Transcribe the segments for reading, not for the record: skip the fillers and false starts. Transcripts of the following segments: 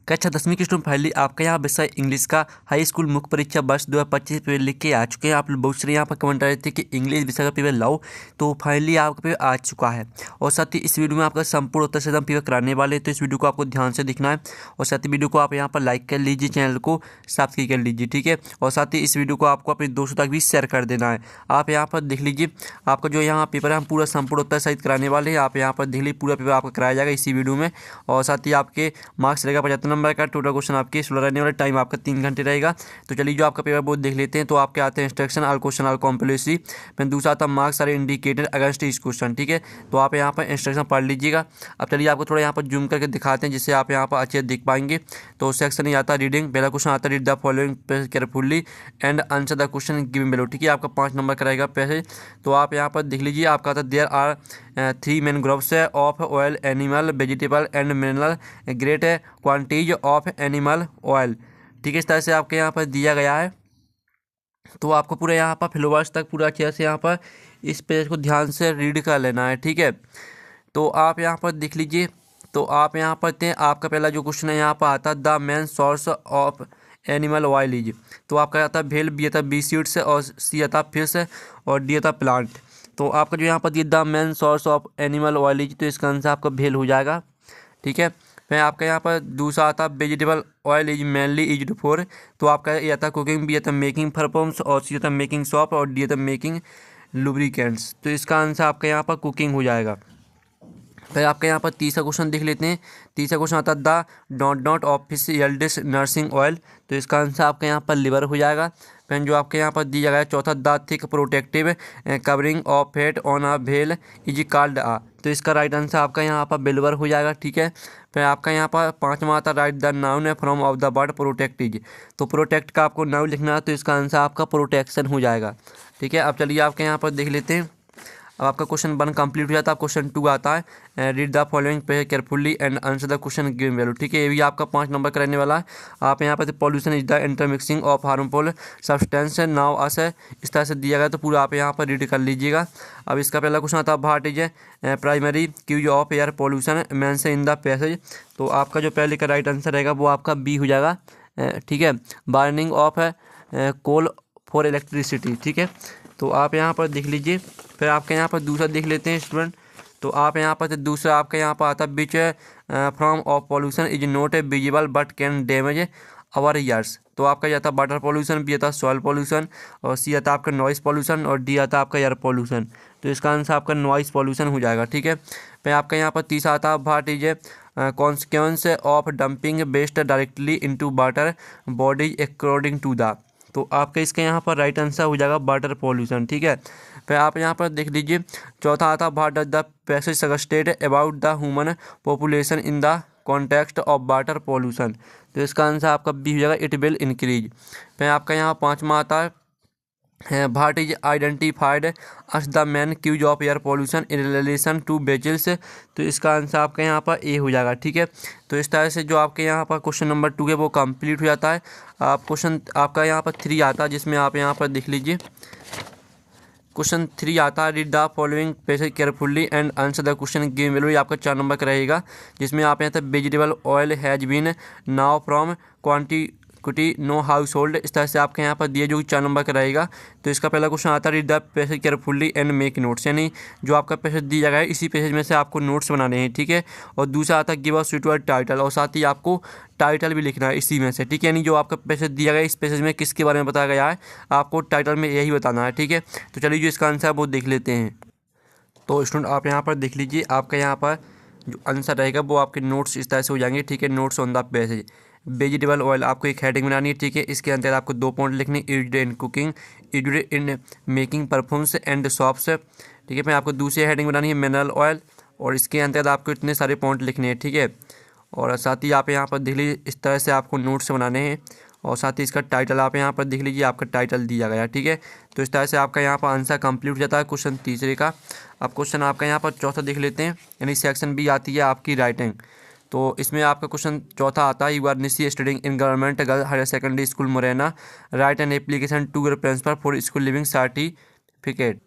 कक्षा 10वीं की स्टूडेंट फाइनली आपका यहाँ विषय इंग्लिश का हाई स्कूल मुख्य परीक्षा वर्ष 2025 पेपर लिख के आ चुके हैं। आप लोग बहुत सारे यहाँ पर कमेंट आ रहे थे कि इंग्लिश विषय का पेपर लाओ, तो फाइनली आपका पेपर आ चुका है। और साथ ही इस वीडियो में आपका संपूर्ण उत्तर से हम पेपर कराने वाले हैं, तो इस वीडियो को आपको ध्यान से दिखना है। और साथ ही वीडियो को आप यहाँ पर लाइक कर लीजिए, चैनल को सब्सक्राइब कर लीजिए, ठीक है। और साथ ही इस वीडियो को आपको अपने दोस्तों तक भी शेयर कर देना है। आप यहाँ पर देख लीजिए, आपका जो यहाँ पेपर है हम पूरा संपूर्ण उत्तर सहित कराने वाले हैं। आप यहाँ पर देख लीजिए, पूरा पेपर आपका कराया जाएगा इसी वीडियो में। और साथ ही आपके मार्क्स रहेगा 75 नंबर का। टोटल क्वेश्चन आपके 16 रहने वाला, टाइम आपका 3 घंटे रहेगा। तो चलिए जो आपका पेपर बोर्ड देख लेते हैं। तो आपके आते हैं instruction, all question all complimentary, फिर दूसरा आता मार्क्स आर इंडिकेटेड अगेंस्ट इस क्वेश्चन, ठीक है। तो आप यहाँ पर इंस्ट्रक्शन पढ़ लीजिएगा। अब चलिए आपको थोड़ा यहाँ पर जूम करके दिखाते हैं, जिससे आप यहाँ पर अच्छे दिख पाएंगे। तो सेक्शन ही आता है रीडिंग। पहला क्वेश्चन आता है read the following carefully and answer the question given below, ठीक है। आपका 5 नंबर का रहेगा पैसेज। तो आप यहाँ पर देख लीजिए, आपका आता है there are 3 main groups of oil, animal, vegetable and mineral, great quantities of animal oil, ठीक है। इस तरह से आपके यहाँ पर दिया गया है। तो आपको पूरे यहाँ पर फ्लोवर्स तक पूरा अच्छे से यहाँ पर इस पेज को ध्यान से रीड कर लेना है, ठीक है। तो आप यहाँ पर देख लीजिए। तो आप यहाँ पढ़ते हैं, आपका पहला जो क्वेश्चन है यहाँ पर आता है the main source of animal oil is. तो आपका आता है भेल, बी आता बी सीड्स और सी आता फिश और डी आता प्लांट। तो आपका जो यहाँ पर दिया the main source of animal oil is, तो इसका आंसर आपका भेल हो जाएगा, ठीक है। फिर आपका यहाँ पर दूसरा आता vegetable oil is mainly used for. तो आपका ये आता कुकिंग, बी आता मेकिंग परफ्यूम्स और सी आता मेकिंग सोप और डी आता मेकिंग लुब्रिकेंट्स। तो इसका आंसर आपका यहाँ पर कुकिंग हो जाएगा। फिर आपके यहाँ पर तीसरा क्वेश्चन देख लेते हैं। तीसरा क्वेश्चन आता है the dot of fish yields nursing oil. तो इसका आंसर आपके यहाँ पर लिवर हो जाएगा। फिर जो आपके यहाँ पर दिया गया है चौथा the thick protective covering of fat on a भेल इज कॉल्ड आ। तो इसका राइट आंसर आपका यहाँ पर बिल्वर हो जाएगा, ठीक है। फिर आपका यहाँ पर पाँचवा आता right the noun from of the word protect is. तो प्रोटेक्ट का आपको नाउन लिखना है, तो इसका आंसर आपका प्रोटेक्शन हो जाएगा, ठीक है। अब चलिए आपके यहाँ पर देख लेते हैं। अब आपका क्वेश्चन 1 कंप्लीट हो जाता है। क्वेश्चन 2 आता है read the following carefully and answer the question given below, ठीक है। ये भी आपका 5 नंबर का रहने वाला है। आप यहाँ पर pollution is the intermixing of harmful substance known as है, इस तरह से दिया गया। तो पूरा आप यहाँ पर रीड कर लीजिएगा। अब इसका पहला क्वेश्चन आता है what is primary cause of air pollution mention in the passage. तो आपका जो पहले का राइट आंसर रहेगा वो आपका बी हो जाएगा, ठीक है। Burning of coal for electricity, ठीक है। तो आप यहाँ पर देख लीजिए। फिर आपके यहाँ पर दूसरा देख लेते हैं स्टूडेंट। तो आप यहाँ पर दूसरा आपका यहाँ पर आता है which from of pollution is not visible but can damage our ears. तो आपका ये आता है वाटर पॉल्यूशन, बी आता सॉइल पॉल्यूशन और सी आता आपका नॉइस पॉल्यूशन और डी आता आपका एयर पॉल्यूशन। तो इसका आंसर आपका नॉइस पॉल्यूशन हो जाएगा, ठीक है। फिर आपका यहाँ पर तीसरा आता है what is consequence of dumping waste directly into water bodies according to the. तो आपका इसका यहाँ पर राइट आंसर हो जाएगा वाटर पॉल्यूशन, ठीक है। फिर आप यहाँ पर देख लीजिए। चौथा आता what does the passage suggested about the human population in the context of water pollution. तो इसका आंसर आपका बी हो जाएगा, इट विल इंक्रीज। फिर आपका यहाँ पाँचवा आता है what is identified as the main cause of air pollution in relation to vehicles. तो इसका आंसर आपका यहाँ पर ए हो जाएगा, ठीक है। तो इस तरह से जो आपके यहाँ पर क्वेश्चन नंबर 2 है वो कंप्लीट हो जाता है। आप क्वेश्चन आपका यहाँ पर 3 आता है, जिसमें आप यहाँ पर देख लीजिए। क्वेश्चन 3 आता है read the following passage carefully and answer the question given value. आपका 4 नंबर का रहेगा, जिसमें आप यहाँ तक vegetable oil has been now from quantity no household. इस तरह से आपके यहाँ पर दिए जो 4 नंबर का रहेगा। तो इसका पहला क्वेश्चन आता है read the passage carefully and make notes, यानी जो आपका पैसेज दिया गया है इसी पैसेज में से आपको नोट्स बनाने हैं, ठीक है। और दूसरा आता है गिव अ सुइटेबल टाइटल, और साथ ही आपको टाइटल भी लिखना है इसी में से, ठीक है। यानी जो आपका पैसेज दिया गया है इस पैसेज में किसके बारे में बताया गया है, आपको टाइटल में यही बताना है, ठीक है। तो चलिए जो इसका आंसर है वो देख लेते हैं। तो स्टूडेंट आप यहाँ पर देख लीजिए, आपका यहाँ पर जो आंसर रहेगा वो आपके नोट्स इस तरह से हो जाएंगे, ठीक है। Notes on the passage vegetable oil, आपको एक हेडिंग बनानी है, ठीक है। इसके अंदर आपको 2 पॉइंट लिखने, used in cooking, used in making perfumes and shops, ठीक है। फिर आपको दूसरी हेडिंग बनानी है मिनरल ऑयल, और इसके अंदर आपको इतने सारे पॉइंट लिखने हैं, ठीक है। और साथ ही आप यहाँ पर देख लीजिए, इस तरह से आपको नोट्स बनाने हैं। और साथ ही इसका टाइटल आप यहाँ पर देख लीजिए, आपका टाइटल दिया गया, ठीक है। तो इस तरह से आपका यहाँ पर आंसर कंप्लीट हो जाता है क्वेश्चन तीसरे का। अब क्वेश्चन आपका यहाँ पर चौथा देख लेते हैं, यानी सेक्शन बी आती है आपकी राइटिंग। तो इसमें आपका क्वेश्चन चौथा आता है you are Nishi studying in government girls higher secondary school Morena, write an application to your principal for school leaving certificate.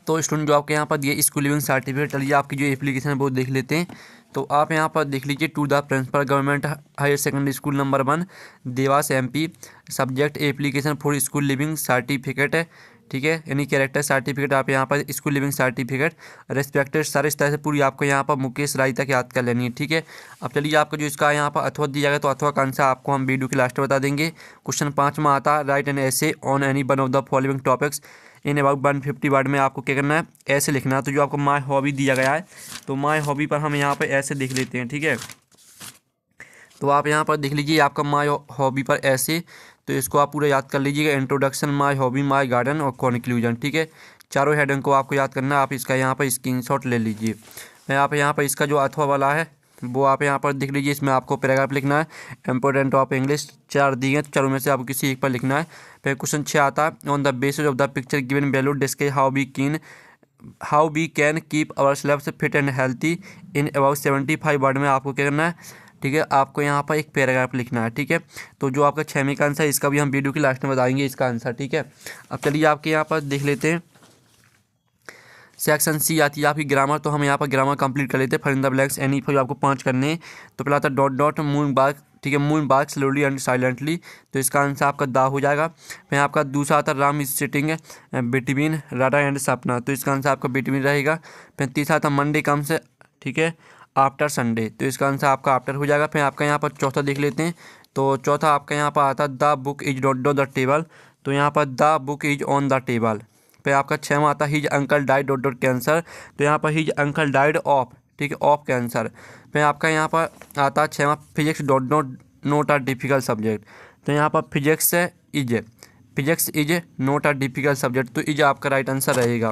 तो स्टूडेंट जो आपके यहाँ पर दिए स्कूल लिविंग सर्टिफिकेट, चलिए आपकी जो एप्लीकेशन है वो देख लेते हैं। तो आप यहाँ पर देख लीजिए, to the principal government higher secondary school number 1 Dewas MP, subject application for school leaving certificate है, ठीक है, यानी कैरेक्टर सर्टिफिकेट। आप यहाँ पर school leaving certificate respected sir, इस तरह से पूरी आपको यहाँ पर मुकेश राय तक याद कर लेनी है, ठीक है। अब चलिए आपको जो इसका यहाँ पर अथवा दिया गया, तो अथवा का आंसर आपको हम वीडियो के लास्ट में बता देंगे। क्वेश्चन 5 में आता है, राइट एन ऐसे on any one of the following topics in about 150 word में आपको क्या करना है, ऐसे लिखना है। तो जो आपको माय हॉबी दिया गया है, तो माय हॉबी पर हम यहाँ पर ऐसे लिख लेते हैं, ठीक है। तो आप यहाँ पर देख लीजिए आपका माय हॉबी पर ऐसे, तो इसको आप पूरा याद कर लीजिएगा। Introduction, my hobby, my garden और कंक्लूजन, ठीक है। चारों हेडिंग को आपको याद करना है। आप इसका यहाँ पर स्क्रीनशॉट ले लीजिए। मैं आप यहाँ पर इसका जो अथवा वाला है वो आप यहाँ पर देख लीजिए। इसमें आपको पैराग्राफ लिखना है, इंपॉर्टेंट ऑफ इंग्लिश 4 दिए, चारों में से आपको किसी एक पर लिखना है। फिर क्वेश्चन 6 आता है, on the basis of the picture given value discuss how we can keep ourselves fit and healthy in about 75 word में आपको क्या करना है, ठीक है। आपको यहाँ पर एक पैराग्राफ लिखना है, ठीक है। तो जो आपका 6वीं का आंसर है, इसका भी हम वीडियो के लास्ट में बताएंगे इसका आंसर, ठीक है। अब चलिए आपके यहाँ पर देख लेते हैं, सेक्शन C आती है आपकी ग्रामर। तो हम यहाँ पर ग्रामर कंप्लीट कर लेते हैं। Fill in the blanks any for आपको 5 करने हैं। तो पहला आता है डॉट डॉट मून बार्क, ठीक है, moon bark slowly and silently, तो इसका आंसर आपका दा हो जाएगा। फिर आपका दूसरा आता है Ram is sitting between Radha and सपना, तो इसका आंसर आपका बिटवीन रहेगा। फिर तीसरा आता है मंडे कम्स, ठीक है, आफ्टर संडे, तो इसका आंसर आपका आफ्टर हो जाएगा। फिर आपका यहाँ पर चौथा देख लेते हैं। तो चौथा आपका यहाँ पर आता है the book is dot dot the table, तो यहाँ पर the book is on the table. फिर आपका 6वां आता है his uncle died dot dot cancer, तो यहाँ पर हिज अंकल डाइड ऑफ, ठीक है, ऑफ कैंसर। फिर आपका यहाँ पर आता है 6वां physics dot not a difficult subject, तो यहाँ पर physics is not a difficult subject, तो इज आपका राइट आंसर रहेगा।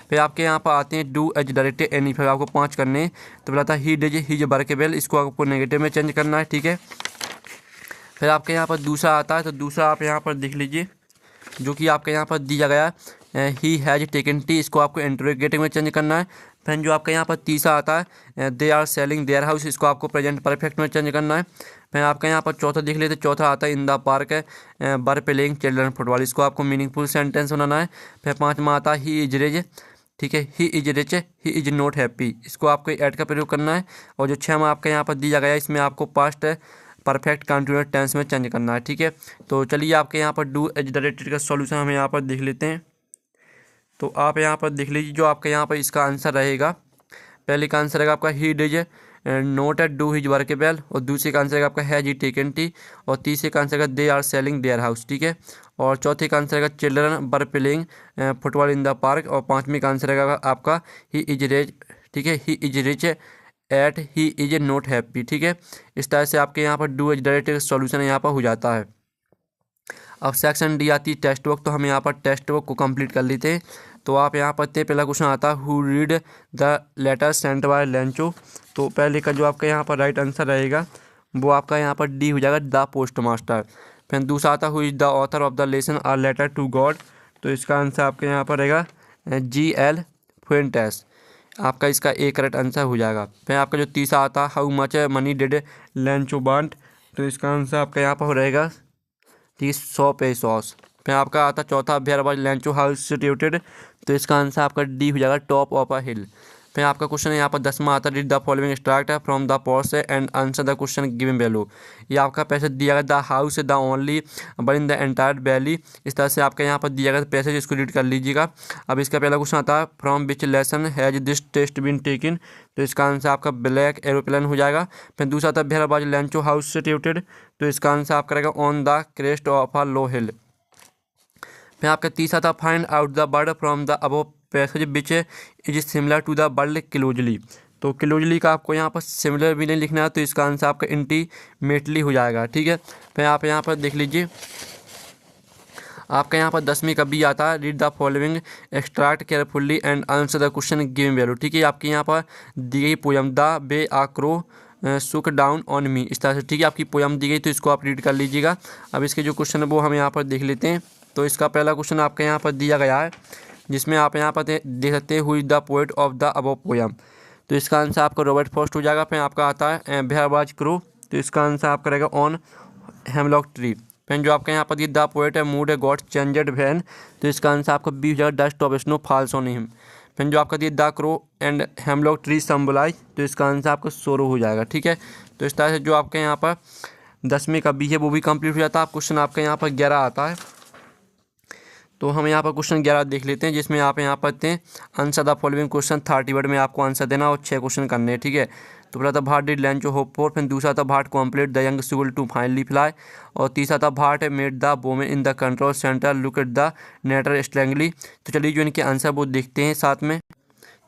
फिर आपके यहाँ पर आते हैं डू एज डायरेक्टेड एनी, फिर आपको 5 करने हैं। तो पहला था ही डिज हिज वर्केबल, इसको आपको नेगेटिव में चेंज करना है, ठीक है। फिर आपके यहाँ पर दूसरा आता है, तो दूसरा आप यहाँ पर देख लीजिए, जो कि आपके यहाँ पर दिया गया ही हैज टेकन टी, इसको आपको इंटरोगेटिव में चेंज करना है। फिर जो आपके यहाँ पर तीसरा आता है they are selling their house, इसको आपको प्रेजेंट परफेक्ट में चेंज करना है। फिर आपका यहाँ पर चौथा देख लेते, चौथा आता है इन द पार्क बर प्लेइंग चिल्ड्रन फुटबॉल, इसको आपको मीनिंगफुल सेंटेंस बनाना है। फिर 5वां आता है ही इज रिच, ठीक है, he is rich he is not happy, इसको आपको ऐड का प्रयोग करना है। और जो 6वां आपका यहाँ पर दिया गया है, इसमें आपको पास्ट परफेक्ट कंटिन्यूअस टेंस में चेंज करना है, ठीक है। तो चलिए आपके यहाँ पर डू एज डायरेक्टेड का सॉल्यूशन हम यहाँ पर देख लेते हैं। तो आप यहाँ पर देख लीजिए, जो आपका यहाँ पर इसका आंसर रहेगा, पहले का आंसर रहेगा आपका ही this not at do his workable, और दूसरे का आंसर रहेगा आपका हैज ही टेकन टी, और तीसरे का आंसर रहेगा they are selling their house, ठीक है। और चौथे का आंसर रहेगा children were playing football in the park, और 5वें का आंसर रहेगा आपका ही इज रिच, ठीक है, he is rich yet he is not happy, ठीक है। इस तरह से आपके यहाँ पर डू एज डायरेक्टेड सॉल्यूशन यहाँ पर हो जाता है। अब सेक्शन D आती है टेक्स्ट बुक, तो हम यहाँ पर टेक्स्ट बुक को कंप्लीट कर लेते हैं। तो आप यहाँ पर पहला क्वेश्चन आता है who read the letter sent by Lencho, तो पहले का जो आपका यहाँ पर राइट आंसर रहेगा वो आपका यहाँ पर D हो जाएगा, द पोस्ट मास्टर। फिर दूसरा आता है who is the author of the lesson are letter to God, तो इसका आंसर आपके यहाँ पर रहेगा G.L. फुएंटेस, आपका इसका एक करेक्ट आंसर हो जाएगा। फिर आपका जो तीसरा आता है how much money did Lencho want, तो इसका आंसर आपका यहाँ पर रहेगा 100 पेसोस। फिर आपका आता चौथा where was Lencho house situated, तो इसका आंसर आपका D हो जाएगा, टॉप ऑफ अ हिल। फिर आपका क्वेश्चन है यहाँ पर 10वां आता है did the following extract from the post and answer the question given value, ये आपका पैसेज दिया गया the house the only but in the entire valley, इस तरह से आपका यहाँ पर दिया गया पैसेज, इसको रीड कर लीजिएगा। अब इसका पहला क्वेश्चन आता है from which lesson has this test been taken, तो इसका आंसर आपका ब्लैक एरोप्लेन हो जाएगा। फिर दूसरा आता है where was Lencho house situated, तो इसका आंसर आपका रहेगा on the crest of a low hill. फिर आपका तीसरा था find out the bird from the above passage which is similar to the bird closely, तो क्लोजली का आपको यहाँ पर सिमिलर भी नहीं लिखना है, तो इसका आंसर आपका इंटीमेटली हो जाएगा, ठीक है। फिर आप यहाँ पर देख लीजिए, आपका यहाँ पर 10वीं का B आता है read the following extract carefully and answer the question given below, ठीक है। आपके यहाँ पर दी गई poem the way a crow shook down on me, इस तरह से, ठीक है, आपकी पोयम दी गई, तो इसको आप रीड कर लीजिएगा। अब इसके जो क्वेश्चन है वो हम यहाँ पर देख लेते हैं। तो इसका पहला क्वेश्चन आपके यहाँ पर दिया गया है, जिसमें आप यहाँ पर देख सकते हैं who is the poet of the above poem, तो इसका आंसर आपका रॉबर्ट फर्स्ट हो जाएगा। फिर आपका आता है वेयर वाज क्रो, तो इसका आंसर आपका रहेगा ऑन हेमलॉक ट्री। फिर जो आपका यहाँ पर द पोएट है मूड गॉट चेंजेड वैन, तो इसका आंसर आपका B हो जाएगा dust of snow falls on him. फिर जो आपका दिया the crow and hemlock tree symbolize, तो इसका आंसर आपका सोरो हो जाएगा। ठीक है, तो इस तरह से जो आपके यहाँ पर 10वीं का बी है वो भी कंप्लीट हो जाता है। आप क्वेश्चन आपके यहाँ पर 11 आता है, तो हम यहाँ पर क्वेश्चन 11 देख लेते हैं, जिसमें आप यहाँ पर थे answer the following question 30 word में आपको आंसर देना और 6 क्वेश्चन करने हैं। ठीक है, तो पहला था what did Lencho hope for, फिर दूसरा था what complete the young school to finally fly, और तीसरा था what made the women in the control centre look at the narrator strangely. तो चलिए जो इनके आंसर वो देखते हैं साथ में।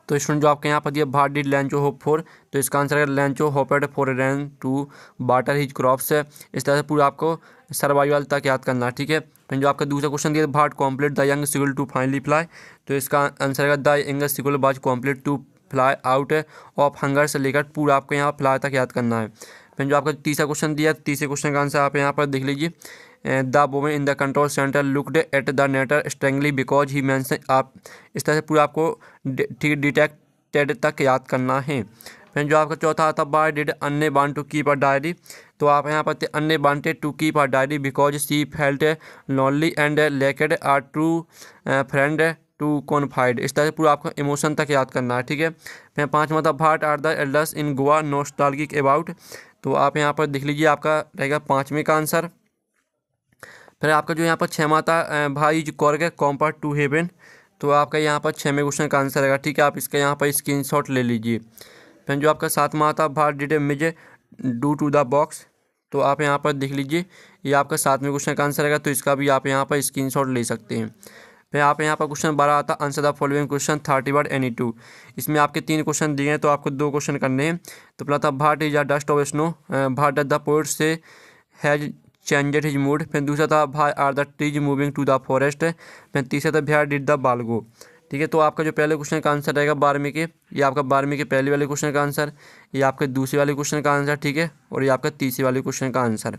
तो स्टूडेंट जो आपके यहाँ पर दिया what did Lencho hope for, तो इसका आंसर है Lencho hoped for rain to water his crops है। इस तरह से पूरा आपको सर्वाइवल तक याद करना है। ठीक है, फिर जो आपका दूसरा क्वेश्चन दिया what complete the young seagull to finally fly, तो इसका आंसर है the young seagull was complete to fly out of hunger से लेकर पूरा आपको यहाँ फ्लाई तक याद करना है। फिर जो आपका तीसरा क्वेश्चन दिया, तीसरे क्वेश्चन का आंसर आप यहाँ पर देख लीजिए, the women in the control centre looked at the narrator strangely because he mention. आप इस तरह से पूरा आपको ठीक डिटेक्टेड तक याद करना है। फिर जो आपका चौथा आता why did Anne want to keep a diary, तो आप यहाँ पर Anne wanted to keep a diary because she felt lonely and lacked a true friend to confide. इस तरह से पूरा आपको इमोशन तक याद करना है। ठीक है, फिर पाँचवा था what are the elders in Goa nostalgic about, तो आप यहाँ पर देख लीजिए आपका रहेगा 5वें का आंसर। फिर आपका जो यहाँ पर 6वां था भाई इज कॉर्ग कॉम्पार्ट टू हेवन, तो आपका यहाँ पर 6वें क्वेश्चन का आंसर रहेगा। ठीक है, आप इसका यहाँ पर स्क्रीनशॉट ले लीजिए। फिर जो आपका 7वां था what did Mij do to the box, तो आप यहाँ पर देख लीजिए ये आपका 7वें क्वेश्चन का आंसर रहेगा, तो इसका भी आप यहाँ पर स्क्रीनशॉट ले सकते हैं। फिर आप यहाँ पर क्वेश्चन 12 आता answer the following question 30 word any two, इसमें आपके 3 क्वेश्चन दिए हैं, तो आपको 2 क्वेश्चन करने हैं। तो पहला था what is a dust of snow, what the poet say has changed his mood. फिर दूसरा था why are the trees moving to the forest. फिर तीसरा था भैया डिड द बालगो। ठीक है, तो आपका जो पहले क्वेश्चन का आंसर रहेगा 12वीं के, ये आपका 12वीं के पहले वाले क्वेश्चन का आंसर, ये आपके दूसरे वाले क्वेश्चन का आंसर। ठीक है, और ये आपका तीसरे वाले क्वेश्चन का आंसर।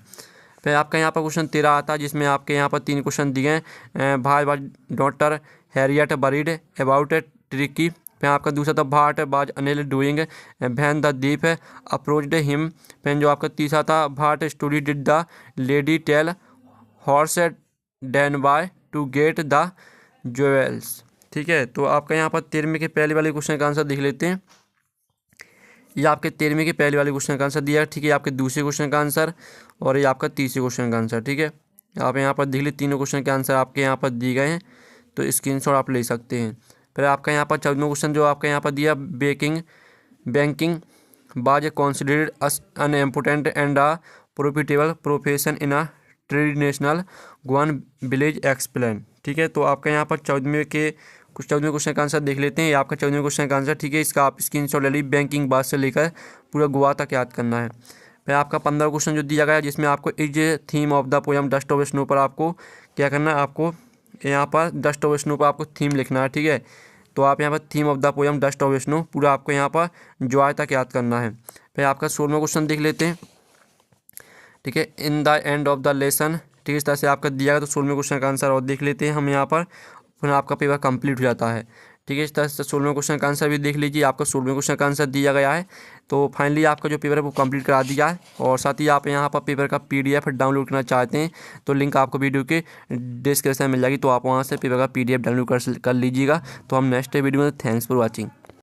फिर आपका यहाँ पर क्वेश्चन 13 आता है, जिसमें आपके यहाँ पर 3 क्वेश्चन दिए हैं, why was daughter Harriet buried about Tricki. फिर आपका दूसरा था what was Anil doing when the thief approached him. फिर जो आपका तीसरा था what story did the lady tell Horace Danby to get the jewels. ठीक है, तो आपका यहाँ पर 13वीं के पहले वाले क्वेश्चन का आंसर देख लेते हैं। ये आपके 13वीं के पहले वाले क्वेश्चन का आंसर दिया है। ठीक है, आपके दूसरे क्वेश्चन का आंसर और ये आपका तीसरे क्वेश्चन का आंसर। ठीक है, आप यहाँ पर देख लीजिए तीनों क्वेश्चन के आंसर आपके यहाँ पर दिए गए हैं, तो स्क्रीनशॉट आप ले सकते हैं। फिर आपका यहाँ पर 14वां क्वेश्चन जो आपका यहाँ पर दिया, banking was considered an important and a profitable profession in a traditional Goan village explain. ठीक है, तो आपका यहाँ पर 14वें क्वेश्चन का आंसर देख लेते हैं। ये आपका 14वें क्वेश्चन का आंसर। ठीक है, इसका आप स्क्रीनशॉट ले लीजिए, बैंकिंग बात से लेकर पूरा गोवा तक याद करना है। फिर आपका 15वां क्वेश्चन जो दिया गया है, जिसमें आपको is theme of the poem dust of snow पर आपको क्या करना है, आपको यहाँ पर डस्ट ऑफ स्नो पर आपको थीम लिखना है। ठीक है, तो आप यहाँ पर theme of the poem dust of snow पूरा आपको यहाँ पर जॉय तक याद करना है। फिर आपका 16वां क्वेश्चन देख लेते हैं। ठीक है, in the end of the lesson. ठीक है, इस तरह से आपका दिया गया, तो 16वें क्वेश्चन का आंसर और देख लेते हैं हम यहाँ पर, फिर आपका पेपर कंप्लीट हो जाता है। ठीक है, इस तरह से 16वें क्वेश्चन का आंसर भी देख लीजिए, आपका 16वें क्वेश्चन का आंसर दिया गया है। तो फाइनली आपका जो पेपर है वो कंप्लीट करा दिया है, और साथ ही आप यहाँ पर पेपर का PDF डाउनलोड करना चाहते हैं तो लिंक आपको वीडियो के डिस्क्रिप्शन में मिल जाएगी, तो आप वहाँ से पेपर का PDF डाउनलोड कर लीजिएगा। तो हम नेक्स्ट वीडियो में, थैंक्स फॉर वॉचिंग।